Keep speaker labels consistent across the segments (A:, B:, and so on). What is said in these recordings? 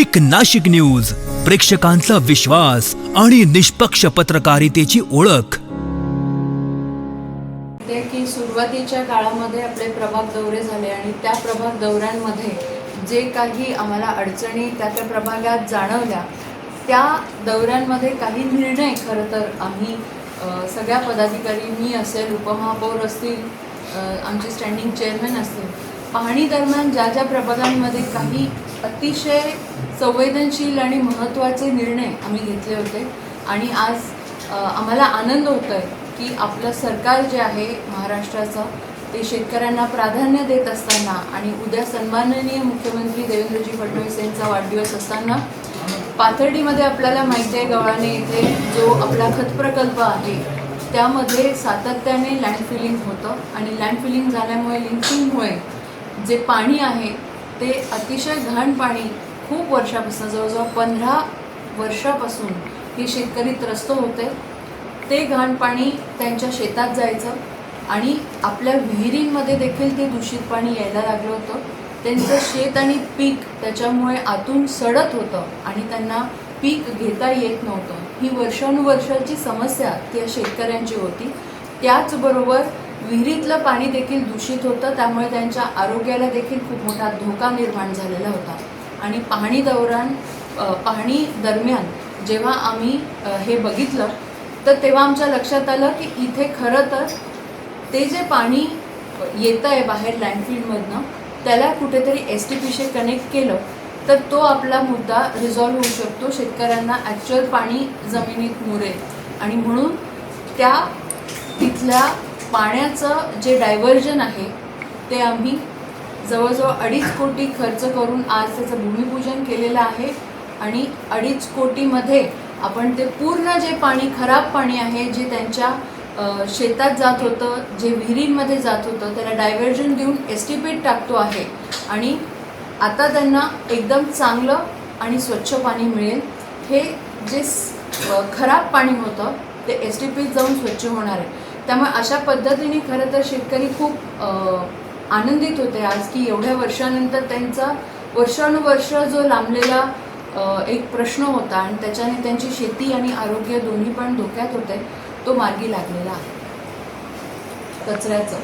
A: एक नाशिक न्यूज, प्रेक्षकांचा विश्वास आणि निष्पक्ष पत्रकारितेची ओळख.
B: की सुरुवातीच्या काळामध्ये आपले प्रभाग दौरे झाले आणि त्या प्रभाग दौऱ्यांमध्ये जे काही आम्हाला अडचणी त्या प्रभागात जाणवल्या, त्या दौऱ्यांमध्ये काही निर्णय खरं तर आम्ही सगळ्या पदाधिकारी, मी असेल, उपमहापौर असतील, आमचे स्टँडिंग चेअरमॅन असतील, पाहणी दरम्यान ज्या ज्या प्रभागांमध्ये काही अतिशय संवेदनशील आणि महत्त्वाचे निर्णय आम्ही घेतले होते. आणि आज आम्हाला आनंद होतो आहे की आपलं सरकार जे आहे महाराष्ट्राचं, ते शेतकऱ्यांना प्राधान्य देत असताना आणि उद्या सन्माननीय मुख्यमंत्री देवेंद्रजी फडणवीस यांचा वाढदिवस असताना पाथर्डीमध्ये आपल्याला माहिती आहे, गव्हाणे इथे जो आपला खत प्रकल्प आहे त्यामध्ये सातत्याने लँड फिलिंग होतं आणि लँड फिलिंग झाल्यामुळे, लिंकिंगमुळे जे पाणी आहे ते अतिशय घाण पाणी खूप वर्षापासून, जवळजवळ 15 वर्षापासून हे शेतकरी त्रस्त होते. ते घाण पाणी त्यांच्या शेतात जायचं आणि आपल्या विहिरींमध्ये देखील ते दूषित पाणी यायला लागलं होतं. त्यांचं शेत आणि पीक त्याच्यामुळे आतून सडत होतं आणि त्यांना पीक घेता येत नव्हतं. ही वर्षानुवर्षाची समस्या त्या शेतकऱ्यांची होती. त्याचबरोबर विहिरीतलं पाणी देखील दूषित होतं, त्यामुळे त्यांच्या आरोग्याला देखील खूप मोठा धोका निर्माण झालेला होता. आणि पाहणी दरम्यान जेव्हा आम्ही हे बघितलं तर तेव्हा आमच्या लक्षात आलं की इथे खरं तर ते जे पाणी येतं आहे बाहेर लँडफिलमधनं, त्याला कुठेतरी STPशी कनेक्ट केलं तर तो आपला मुद्दा रिझॉल्व्ह होऊ शकतो. शेतकऱ्यांना ॲक्च्युअल पाणी जमिनीत मुरेल आणि म्हणून त्या तिथल्या पाण्याचं जे डायव्हर्जन आहे ते आम्ही जवळजवळ 2.5 कोटी खर्च करून आज त्याचं भूमिपूजन केलेलं आहे. आणि 2.5 कोटीमध्ये आपण ते पूर्ण जे पाणी, खराब पाणी आहे जे त्यांच्या शेतात जात होतं, जे विहिरींमध्ये जात होतं, त्याला डायव्हर्जन देऊन STPत टाकतो आहे आणि आता त्यांना एकदम चांगलं आणि स्वच्छ पाणी मिळेल. हे जे खराब पाणी होतं ते STPत जाऊन स्वच्छ होणार आहे. त्यामुळे अशा पद्धतीने खरं तर शेतकरी खूप आनंदित होते आज की एवढ्या वर्षानंतर त्यांचा वर्षानुवर्ष जो लांबलेला एक प्रश्न होता आणि त्याच्याने त्यांची शेती आणि आरोग्य दोन्ही पण धोक्यात होते, तो मार्गी लागलेला आहे. कचऱ्याचं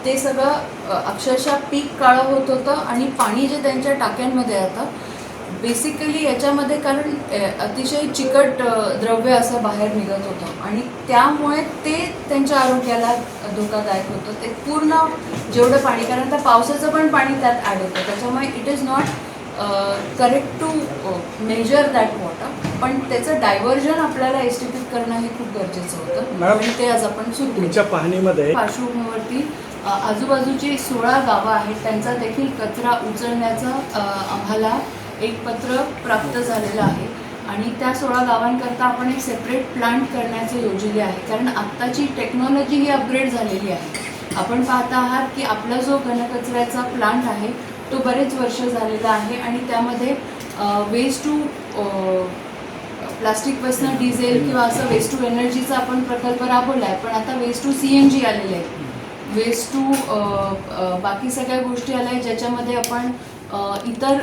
B: ते सगळं अक्षरशः पीक काळं होत होतं आणि पाणी जे त्यांच्या टाक्यांमध्ये येतं बेसिकली याच्यामध्ये, कारण अतिशय चिकट द्रव्य असं बाहेर निघत होतं आणि त्यामुळे ते त्यांच्या आरोग्याला धोकादायक होतं. ते पूर्ण जेवढं पाणी, कारण आता पावसाचं पण पाणी त्यात ॲड होतं, त्याच्यामुळे it is not correct to measure that water, पण त्याचं डायव्हर्जन आपल्याला STPत करणं हे खूप गरजेचं होतं आणि ते आज आपण सुरू
C: तुमच्या पाहणीमध्ये
B: पार्श्वभूमीवरती आजूबाजूची 16 गावं आहेत, त्यांचा देखील कचरा उचलण्याचं आम्हाला एक पत्र प्राप्त झालेलं आहे आणि त्या 16 गावांकरता आपण एक सेपरेट प्लांट करण्याचे योजले आहे. कारण आत्ताची टेक्नॉलॉजी ही अपग्रेड झालेली आहे. आपण पाहता आहात की आपला जो घनकचऱ्याचा प्लांट आहे तो बरेच वर्ष झालेला आहे आणि त्यामध्ये वेस्ट टू प्लास्टिकपासून डिझेल किंवा असं वेस्ट टू एनर्जीचा आपण प्रकल्प राबवला आहे, पण आता वेस्ट टू CNG आलेले आहे, वेस्ट टू बाकी सगळ्या गोष्टी आल्या आहेत ज्याच्यामध्ये आपण इतर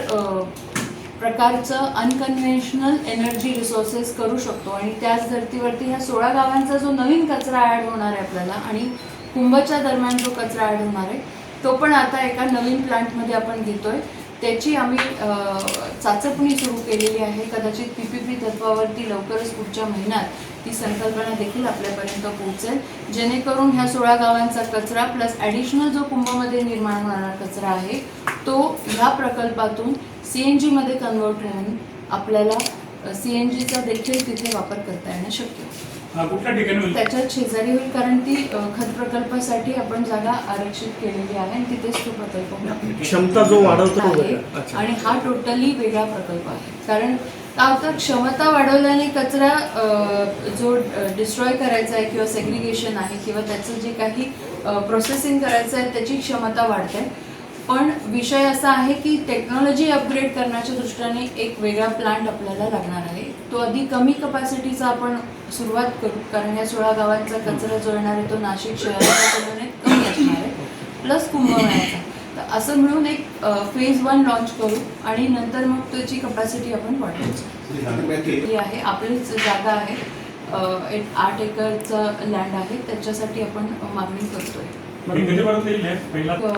B: प्रकारचं अनकन्व्हेन्शनल एनर्जी रिसोर्सेस करू शकतो. आणि त्याच धर्तीवरती ह्या 16 गावांचा जो नवीन कचरा ॲड होणार आहे आपल्याला आणि कुंभच्या दरम्यान जो कचरा ॲड होणार आहे तो पण आता एका नवीन प्लांटमध्ये आपण घेतोय. त्याची आम्ही चाचपणी सुरू केलेली आहे. कदाचित PPP तत्वावरती लवकरच पुढच्या महिन्यात ती संकल्पना देखील आपल्यापर्यंत पोहोचेल, जेणेकरून ह्या 16 गावांचा कचरा प्लस ॲडिशनल जो कुंभमध्ये निर्माण होणारा कचरा आहे तो ह्या प्रकल्पातून CNGमध्ये कन्वर्ट होऊन आपल्याला CNGचा देखील तिथे वापर करता येणं शक्य होतं. त्याच्यात शेजारी होईल, कारण ती खत प्रकल्पासाठी आपण जागा आरक्षित केलेली आहे आणि तिथेच तो प्रकल्प
C: क्षमता जो वाढवतो
B: आहे आणि हा टोटली वेगळा प्रकल्प आहे. कारण काय होतं, क्षमता वाढवल्याने कचरा जो डिस्ट्रॉय करायचा आहे किंवा सेग्रिगेशन आहे किंवा त्याचं जे काही प्रोसेसिंग करायचं आहे त्याची क्षमता वाढते. पण विषय असा आहे की टेक्नॉलॉजी अपग्रेड करण्याच्या दृष्टीने एक वेगळा प्लांट आपल्याला लागणार आहे. तो अधिक कमी कपॅसिटीचा आपण सुरुवात करू, कारण या 16 गावांचा कचरा जो येणार आहे तो नाशिक शहराच्या तुलनेत कमी असणार आहे, प्लस कुंभमेळ्याचा. तर असं मिळून एक फेज 1 लॉन्च करू आणि नंतर मग त्याची कपॅसिटी आपण वाढवू. ही आहे आपलीच जागा आहे, 8 एकरचं लँड आहे, त्याच्यासाठी आपण मागणी करतोय.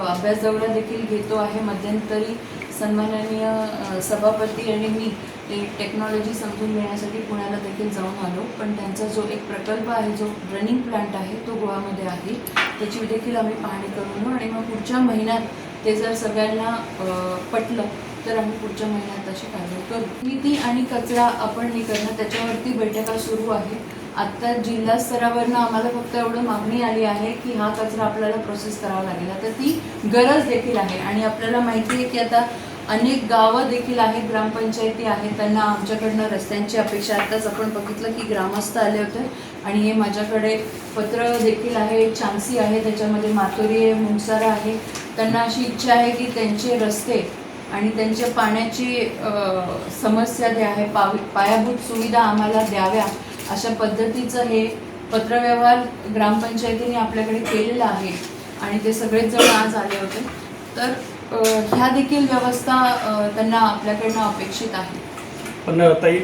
B: अभ्यास दौरा देखील घेतो आहे. मध्यंतरी सन्माननीय सभापती आणि मी टेक्नॉलॉजी समजून घेण्यासाठी पुण्याला देखील जाऊन आलो, पण त्यांचा जो एक प्रकल्प आहे, जो रनिंग प्लांट आहे, तो गोव्यामध्ये आहे, त्याची देखील आम्ही पाहणी करून आणि मग पुढच्या महिन्यात ते जर सगळ्यांना पटलं तर आम्ही पुढच्या महिन्यात तशी कारवाई करू. नीती आणि कचरा आपण हे करणं, त्याच्यावरती बैठका सुरू आहे. आत्ता जिल्हा स्तरावरनं आम्हाला फक्त एवढं मागणी आली आहे की हा कचरा आपल्याला प्रोसेस करावा लागेल. आता ती गरज देखील आहे आणि आपल्याला माहिती आहे की आता अनेक गावं देखील आहेत, ग्रामपंचायती आहेत, त्यांना आमच्याकडनं रस्त्यांची अपेक्षा. आत्ताच आपण बघितलं की ग्रामस्थ आले होते आणि हे माझ्याकडे पत्र देखील आहे, चान्सी आहे, त्याच्यामध्ये मातोरी आहे, मुंगसारा आहे. त्यांना अशी इच्छा आहे की त्यांचे रस्ते आणि त्यांच्या पाण्याची समस्या जे आहे, पायाभूत सुविधा आम्हाला द्याव्या, अशा पद्धतीचं हे पत्रव्यवहार ग्रामपंचायतीने आपल्याकडे केलेला आहे आणि ते सगळेच जण आज आले होते. तर ह्या देखील व्यवस्था त्यांना आपल्याकडनं अपेक्षित आहे.
C: पण ताई,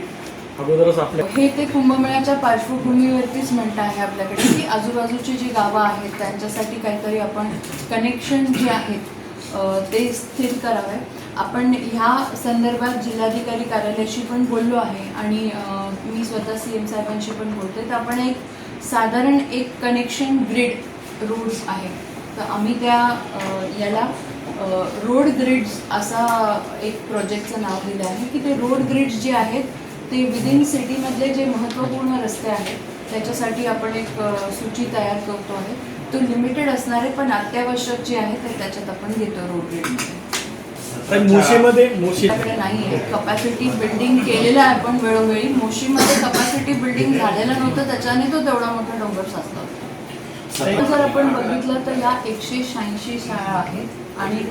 C: अगोदरच आपल्या
B: हे ते कुंभमेळ्याच्या पार्श्वभूमीवरतीच म्हणतं आहे आपल्याकडे की आजूबाजूची जी गावं आहेत त्यांच्यासाठी काहीतरी आपण कनेक्शन जे आहेत ते स्थिर करावे. आपण ह्या संदर्भात जिल्हाधिकारी कार्यालयाशी पण बोललो आहे आणि मी स्वतः CM साहेबांशी पण बोलते. तर आपण एक साधारण एक कनेक्शन ग्रिड रूट्स आहे, तर आम्ही त्या याला रोड ग्रिड्स असा एक प्रोजेक्टचं नाव दिलं आहे की ते रोड ग्रिड्स जे आहेत ते विदिन सिटीमधले जे महत्त्वपूर्ण रस्ते आहेत त्याच्यासाठी आपण एक सूची तयार करतो आहे. तो लिमिटेड असणारे पण अत्यावश्यक जे आहे ते त्याच्यात आपण घेतो रोड ग्रिडमध्ये.
C: मोशीमध्ये
B: नाही आहे कपॅसिटी बिल्डिंग केलेलं आहे आपण वेळोवेळी. मोशीमध्ये कपॅसिटी बिल्डिंग झालेलं नव्हतं, त्याच्याने तो तेवढा मोठा डोंगर साचला होता. जर आपण बघितलं तर या 186 शाळा आहेत आणि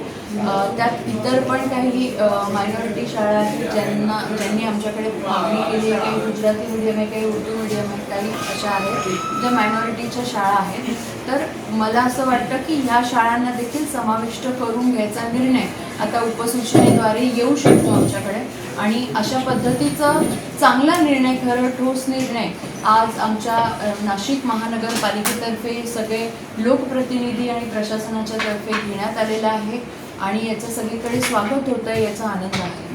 B: त्यात इतर पण काही मायनॉरिटी शाळा आहेत ज्यांनी आमच्याकडे मागणी केली आहे. काही गुजराती मीडियम आहे, काही उर्दू मीडियम आहेत, काही अशा आहेत ज्या मायनॉरिटीच्या शाळा आहेत. तर मला असं वाटतं की ह्या शाळांना देखील समाविष्ट करून घ्यायचा निर्णय आता उपसूचनेद्वारे येऊ शकतो आमच्याकडे आणि अशा पद्धतीचा चांगला निर्णय, खरं ठोस निर्णय आज आमच्या नाशिक महानगरपालिकेतर्फे सगळे लोकप्रतिनिधी आणि प्रशासनाच्या तर्फे घेण्यात आलेला आहे आणि याचं सगळीकडे स्वागत होतं आहे, याचा आनंद आहे.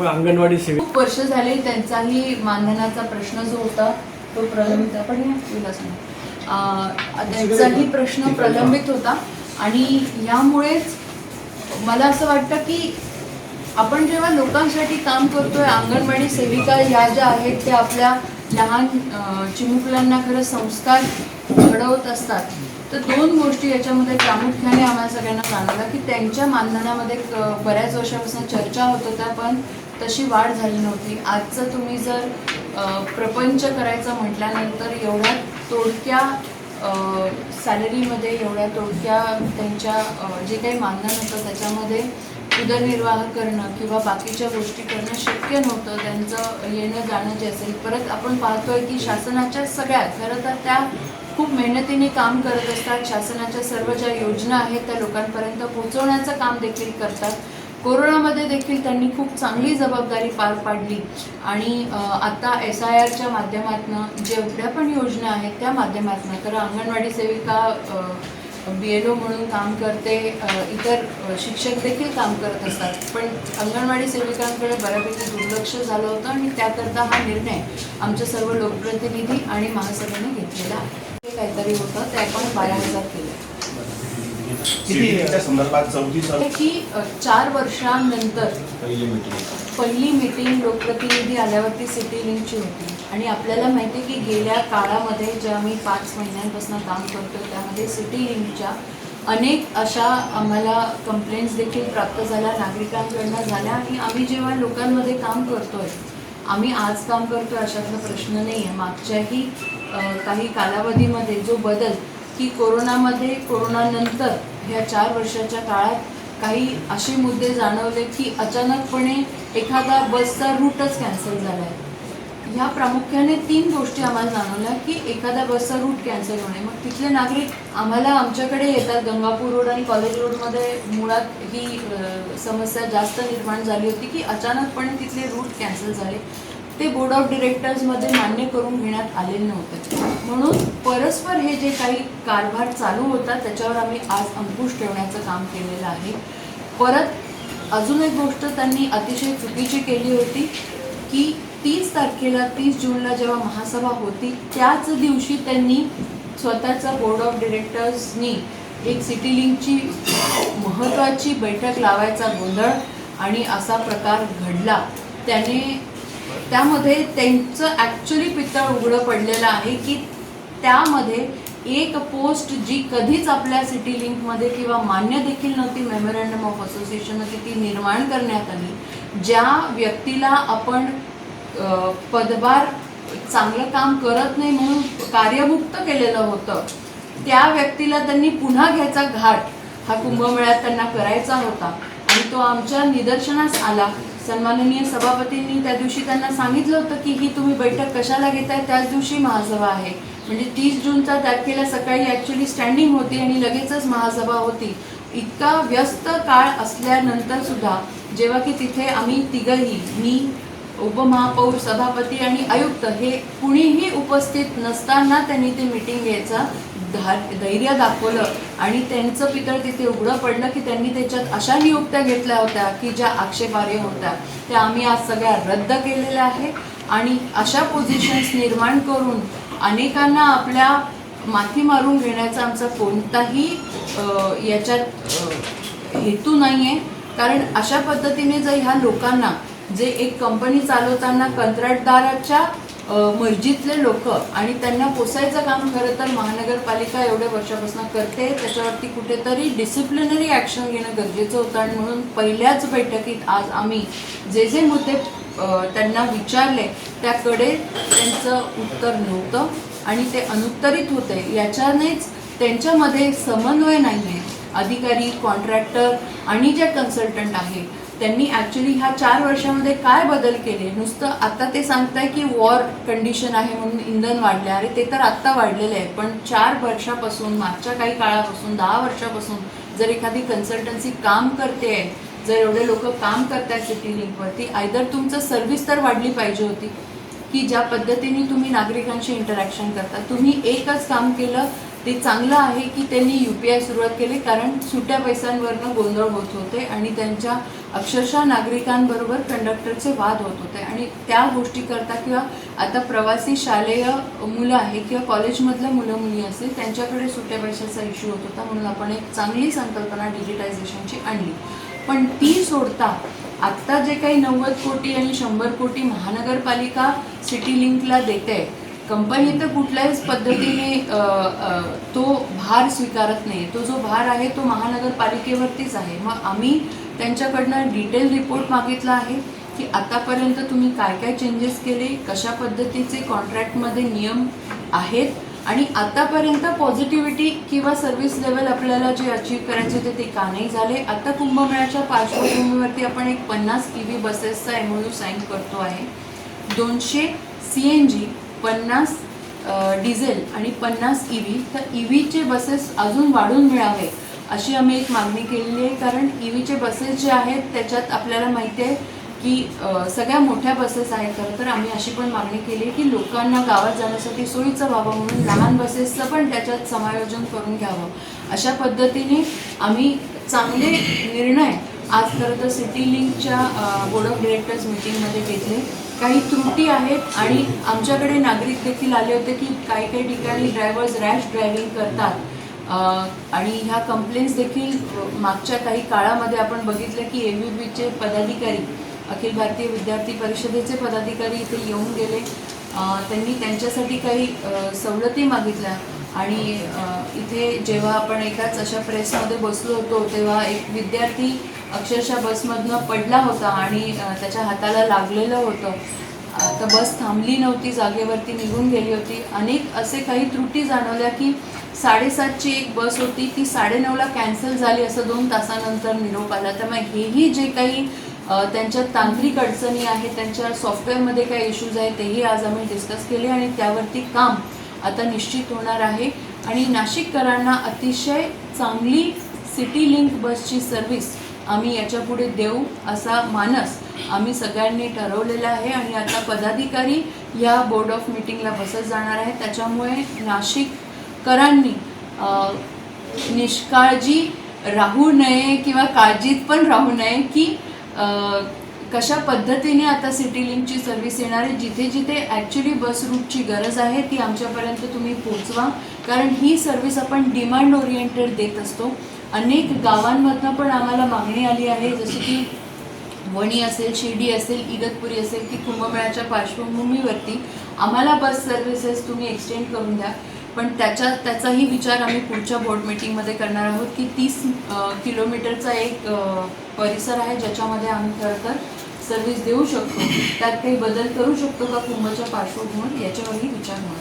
C: अंगणवाडी सेविका
B: खूप वर्ष झाले त्यांचाही मानधनाचा प्रश्न जो होता तो प्रलंबित, आपण त्यांचाही प्रश्न प्रलंबित होता आणि यामुळेच मला असं वाटतं की आपण जेव्हा लोकांसाठी काम करतोय, अंगणवाडी सेविका ह्या ज्या आहेत त्या आपल्या लहान चिमुकल्यांना खरं संस्कार घडवत असतात. तर 2 गोष्टी याच्यामध्ये प्रामुख्याने आम्हाला सगळ्यांना जाणवलं की त्यांच्या मानधनामध्ये बऱ्याच वर्षापासून चर्चा होत होत्या पण तशी वाढ झाली नव्हती. आजचं तुम्ही जर प्रपंच करायचं म्हटल्यानंतर एवढ्या तोडक्या सॅलरीमध्ये, एवढ्या तोडक्या त्यांच्या जे काही मानधन होतं त्याच्यामध्ये उदरनिर्वाह करणं किंवा बाकीच्या गोष्टी करणं शक्य नव्हतं. त्यांचं येणं जाणं जे असेल, परत आपण पाहतोय की शासनाच्या सगळ्या खरं तर त्या खूप मेहनतीने काम करत असतात. शासनाच्या सर्व ज्या योजना आहेत त्या लोकांपर्यंत पोहोचवण्याचं काम देखील करतात. कोरोनामध्ये देखील त्यांनी खूप चांगली जबाबदारी पार पाडली आणि आता SIRच्या माध्यमातून जेवढ्या पण योजना आहेत त्या माध्यमातून, तर अंगणवाडी सेविका BLO म्हणून काम करते, इतर शिक्षक देखील काम करत असतात, पण अंगणवाडी सेविकांकडे बऱ्यापैकी दुर्लक्ष झालं होतं आणि त्याकरता हा निर्णय आमचे सर्व लोकप्रतिनिधी आणि महासभेने घेतलेला आहे. हे काहीतरी होतं ते आपण 12,000 केलं
D: संदर्भात 34
B: की 4 वर्षांनंतर पहिली मीटिंग लोकप्रतिनिधी आल्यावरती सिटी लिंकची होती आणि आपल्याला माहिती आहे की गेल्या काळामध्ये ज्या आम्ही 5 महिन्यांपासून काम करतो त्यामध्ये सिटी लिंकच्या अनेक अशा आम्हाला कंप्लेंट्स देखील प्राप्त झाल्या, नागरिकांकडनं झाल्या आणि आम्ही जेव्हा लोकांमध्ये काम करतोय, आम्ही आज काम करतोय अशातला प्रश्न नाही आहे. मागच्याही काही कालावधीमध्ये जो बदल की कोरोनानंतर ह्या 4 वर्षाच्या काळात काही असे मुद्दे जाणवले की अचानकपणे एखादा बसचा रूटच कॅन्सल झाला आहे ह्या प्रामुख्याने 3 गोष्टी आम्हाला जाणवल्या की एखाद्या बसचा रूट कॅन्सल होणे. मग तिथले नागरिक आमच्याकडे येतात. गंगापूर रोड आणि कॉलेज रोडमध्ये मुळात ही समस्या जास्त निर्माण झाली होती की अचानकपणे तिथले रूट कॅन्सल झाले. ते बोर्ड ऑफ डिरेक्टर्समध्ये मान्य करून घेण्यात आलेले नव्हते. म्हणून परस्पर हे जे काही कारभार चालू होता त्याच्यावर आम्ही आज अंकुश ठेवण्याचं काम केलेलं आहे. परत अजून एक गोष्ट त्यांनी अतिशय चुकीची केली होती की 30 जूनला जेव्हा महासभा होती त्याच दिवशी त्यांनी स्वतःचा बोर्ड ऑफ डिरेक्टर्सनी एक सिटी लिंकची महत्त्वाची बैठक लावायचा गोंधळ आणि असा प्रकार घडला. त्यामध्ये त्यांचं ॲक्च्युली पितळ उघडं पडलेलं आहे की त्यामध्ये एक पोस्ट जी कधीच आपल्या सिटी लिंकमध्ये किंवा मान्य देखील नव्हती, मेमोरँडम ऑफ असोसिएशन होती, ती निर्माण करण्यात आली. ज्या व्यक्तीला आपण पदभार चांगलं काम करत नाही म्हणून कार्यमुक्त केलेलं होतं, त्या व्यक्तीला त्यांनी पुन्हा घ्यायचा घाट हा कुंभमेळ्यात त्यांना करायचा होता आणि तो आमच्या निदर्शनास आला. सन्माननीय सभापतींनी त्या दिवशी त्यांना सांगितलं होतं की ही तुम्ही बैठक कशाला घेताय, त्याच दिवशी महासभा आहे. म्हणजे 30 जूनच्या तारखेला सकाळी ॲक्च्युली स्टँडिंग होती आणि लगेचच महासभा होती. इतका व्यस्त काळ असल्यानंतर सुद्धा जेव्हा की तिथे आम्ही तिघंही, मी, उपमहापौर, सभापती आणि आयुक्त हे कुणीही उपस्थित नसताना त्यांनी ते मीटिंग घ्यायचा धैर्य दाखवलं आणि त्यांचं पितळ तिथे उघडं पडलं की त्यांनी त्याच्यात अशा नियुक्त्या घेतल्या होत्या की ज्या आक्षेपार्ह होत्या. त्या आम्ही आज सगळ्या रद्द केलेल्या आहे आणि अशा पोझिशन्स निर्माण करून अनेकांना आपल्या माथी मारून घेण्याचा आमचा कोणताही याच्यात हेतू नाही आहे. कारण अशा पद्धतीने जर ह्या लोकांना जे एक कंपनी चालवताना कंत्राटदाराच्या मर्जीतले लोक आणि त्यांना पोसायचं काम खरं तर महानगरपालिका एवढ्या वर्षापासून करते, त्याच्यावरती कुठेतरी डिसिप्लिनरी ॲक्शन घेणं गरजेचं होतं. आणि म्हणून पहिल्याच बैठकीत आज आम्ही जे मुद्दे त्यांना विचारले त्याकडे त्यांचं उत्तर नव्हतं आणि ते अनुत्तरित होते. याच्यानेच त्यांच्यामध्ये समन्वय नाही आहे. अधिकारी, कॉन्ट्रॅक्टर आणि जे कन्सल्टंट आहे त्यांनी ॲक्च्युली ह्या 4 वर्षामध्ये काय बदल केले. नुसतं आता ते सांगताय की वॉर कंडिशन आहे म्हणून इंधन वाढले. अरे ते तर आत्ता वाढलेलं आहे, पण 4 वर्षापासून, मागच्या काही काळापासून, 10 वर्षापासून जर एखादी कन्सल्टन्सी काम करते आहे, जर एवढे लोक काम करत आहेत सिटी लिंकवरती, आयदर तुमचं सर्व्हिस तर वाढली पाहिजे होती की ज्या पद्धतीने तुम्ही नागरिकांशी इंटरॅक्शन करता. तुम्ही एकच काम केलं ते चांगलं आहे की त्यांनी UPI सुरुवात केली, कारण सुट्या पैशांवरनं गोंधळ होत होते आणि त्यांच्या अक्षरशः नागरिकांबरोबर कंडक्टरचे वाद होत होते. आणि त्या गोष्टी करता किंवा आता प्रवासी शालेय मुलं आहे किंवा कॉलेजमधल्या मुलं मुली असेल त्यांच्याकडे सुट्या पैशाचा इश्यू होत होता. म्हणून आपण एक चांगली संकल्पना डिजिटायझेशनची आणली. पण ती सोडता आत्ता जे काही 90 कोटी आणि 100 कोटी महानगरपालिका सिटी लिंकला देते, कंपनी तर कुठल्याच पद्धतीने तो भार स्वीकारत नाही. तो जो भार आहे तो महानगरपालिकेवरतीच आहे. मग आम्ही त्यांच्याकडनं डिटेल रिपोर्ट मागितला आहे की आतापर्यंत तुम्ही काय काय चेंजेस केले, कशा पद्धतीचे कॉन्ट्रॅक्टमध्ये नियम आहेत आणि आतापर्यंत पॉझिटिव्हिटी किंवा सर्व्हिस लेवल आपल्याला जे अचीव्ह करायचे होते ते का नाही झाले. आता कुंभमेळ्याच्या पार्श्वभूमीवरती आपण एक 50 EV बसेसचा MOU साईन करतो आहे. 200 CNG, 50 डिझेल आणि 50 EV. तर EVचे बसेस अजून वाढून मिळावे अशी आम्ही एक मागणी केलेली आहे. कारण EVचे बसेस जे आहेत त्याच्यात आपल्याला माहिती आहे की सगळ्या मोठ्या बसेस आहेत. खरं तर आम्ही अशी पण मागणी केली आहे की लोकांना गावात जाण्यासाठी सोयीचं व्हावं म्हणून लहान बसेसचं पण त्याच्यात समायोजन करून घ्यावं. अशा पद्धतीने आम्ही चांगले निर्णय आज खरं तर सिटी लिंकच्या बोर्ड ऑफ डिरेक्टर्स मीटिंगमध्ये घेतले. काही त्रुटी आहेत आणि आमच्याकडे नागरिक देखील आले होते की काही काही ठिकाणी ड्रायव्हर्स रॅश ड्रायव्हिंग करतात आणि ह्या कंप्लेंट्स देखील मागच्या काही काळामध्ये आपण बघितलं की ABBचे पदाधिकारी, अखिल भारतीय विद्यार्थी परिषदेचे पदाधिकारी इथे येऊन गेले. त्यांनी त्यांच्यासाठी काही सवलती मागितल्या आणि इथे जेव्हा आपण एकाच अशा प्रेसमध्ये बसलो होतो तेव्हा एक विद्यार्थी अक्षरशः बसमधनं पडला होता आणि त्याच्या हाताला लागलेलं होतं. तर बस थांबली नव्हती, जागेवरती निघून गेली होती. अनेक असे काही त्रुटी जाणवल्या की 7:30ची एक बस होती, ती 9:30ला कॅन्सल झाली असं 2 तासानंतर निरोप आला. त्यामुळे हेही जे काही त्यांच्या तांत्रिक अडचणी आहेत, त्यांच्या सॉफ्टवेअरमध्ये काय इश्यूज आहेत तेही आज आम्ही डिस्कस केले आणि त्यावरती काम आता निश्चित होणार आहे. आणि नाशिककरांना अतिशय चांगली सिटी लिंक बसची सर्व्हिस आम्ही याच्यापुढे देऊ असा मानस आम्ही सगळ्यांनी ठरवलेला आहे. आणि आता पदाधिकारी या बोर्ड ऑफ मीटिंगला बसत जाणार आहेत. त्याच्यामुळे नाशिककरांनी निष्काळजी राहू नये किंवा काळजीत पण राहू नये की कशा पद्धतीने आता सिटी लिंकची सर्व्हिस येणार आहे. जिथे जिथे ॲक्च्युली बस रूटची गरज आहे ती आमच्यापर्यंत तुम्ही पोचवा, कारण ही सर्व्हिस आपण डिमांड ओरिएंटेड देत असतो. अनेक गावांमधनं पण आम्हाला मागणी आली आहे, जशी की वणी असेल, शिर्डी असेल, इगतपुरी असेल, की कुंभमेळ्याच्या पार्श्वभूमीवरती आम्हाला बस सर्व्हिसेस तुम्ही एक्सटेंड करून द्या. पण त्याचाही विचार आम्ही पुढच्या बोर्ड मीटिंगमध्ये करणार आहोत की 30 किलोमीटरचा एक परिसर आहे ज्याच्यामध्ये आम्ही खरं तर सर्व्हिस देऊ शकतो. त्यात काही बदल करू शकतो का कुंभच्या पार्श्वभूमीवर याच्यावरही विचार होणार.